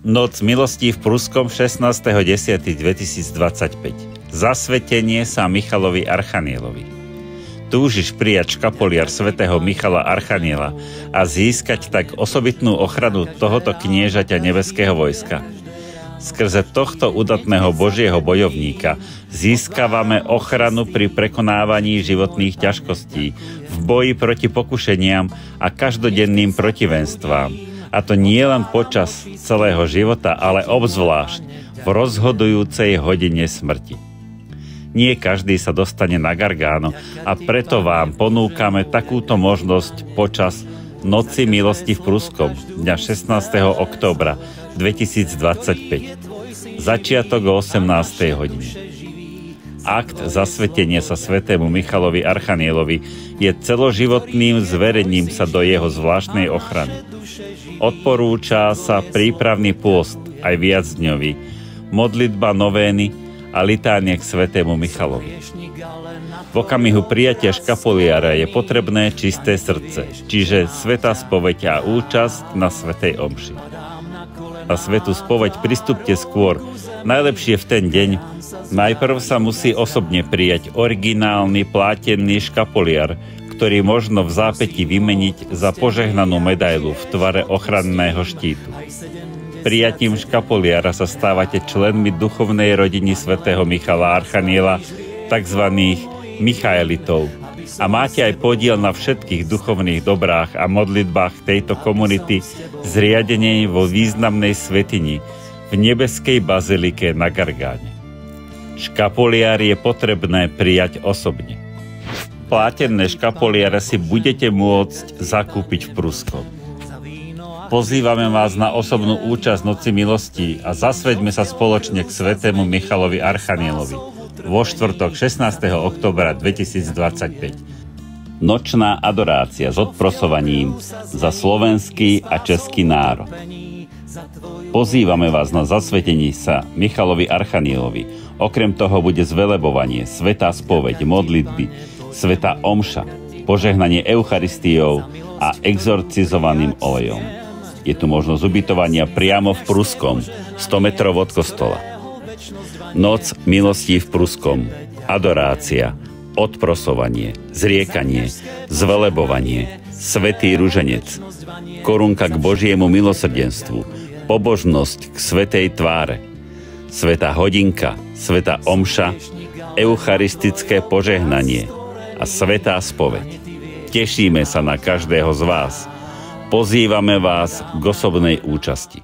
Noc milostí v Pruskom 16.10.2025. Zasvetenie sa Michalovi Archanielovi. Túžiš prijať škapoliar svätého Michala Archaniela a získať tak osobitnú ochranu tohoto kniežaťa nebeského vojska. Skrze tohto udatného Božieho bojovníka získavame ochranu pri prekonávaní životných ťažkostí, v boji proti pokušeniam a každodenným protivenstvám. A to nie len počas celého života, ale obzvlášť v rozhodujúcej hodine smrti. Nie každý sa dostane na Gargáno a preto vám ponúkame takúto možnosť počas Noci milosti v Pruskom dňa 16. októbra 2025. Začiatok o 18. hodine. Akt zasvetenia sa svätému Michalovi Archanielovi je celoživotným zverením sa do jeho zvláštnej ochrany. Odporúča sa prípravný pôst, aj viacdňový, modlitba novény a litánie k svätému Michalovi. V okamihu prijatia škapoliára je potrebné čisté srdce, čiže svätá spoveď a účasť na svätej omši. Na svätú spoveď pristúpte skôr, najlepšie v ten deň. Najprv sa musí osobne prijať originálny plátený škapoliar, ktorý možno v zápäti vymeniť za požehnanú medailu v tvare ochranného štítu. Prijatím škapoliara sa stávate členmi duchovnej rodiny svätého Michala Archaniela, tzv. Michaelitov, a máte aj podiel na všetkých duchovných dobrách a modlitbách tejto komunity zriadenej vo významnej svätyni v nebeskej bazilike na Gargáne. Škapoliár je potrebné prijať osobne. Plátené škapoliare si budete môcť zakúpiť v Pruskom. Pozývame vás na osobnú účasť Noci milostí a zasveďme sa spoločne k svätému Michalovi Archanielovi vo štvrtok 16. októbra 2025. Nočná adorácia s odprosovaním za slovenský a český národ. Pozývame vás na zasvetení sa Michalovi Archanielovi. Okrem toho bude zvelebovanie, svätá spoveď, modlitby, svätá omša, požehnanie Eucharistiou a exorcizovaným olejom. Je tu možnosť ubytovania priamo v Pruskom, 100 metrov od kostola. Noc milostí v Pruskom, adorácia, odprosovanie, zriekanie, zvelebovanie, svätý ruženec, korunka k Božiemu milosrdenstvu, pobožnosť k svätej tváre, svätá hodinka, svätá omša, eucharistické požehnanie a svätá spoveď. Tešíme sa na každého z vás. Pozývame vás k osobnej účasti.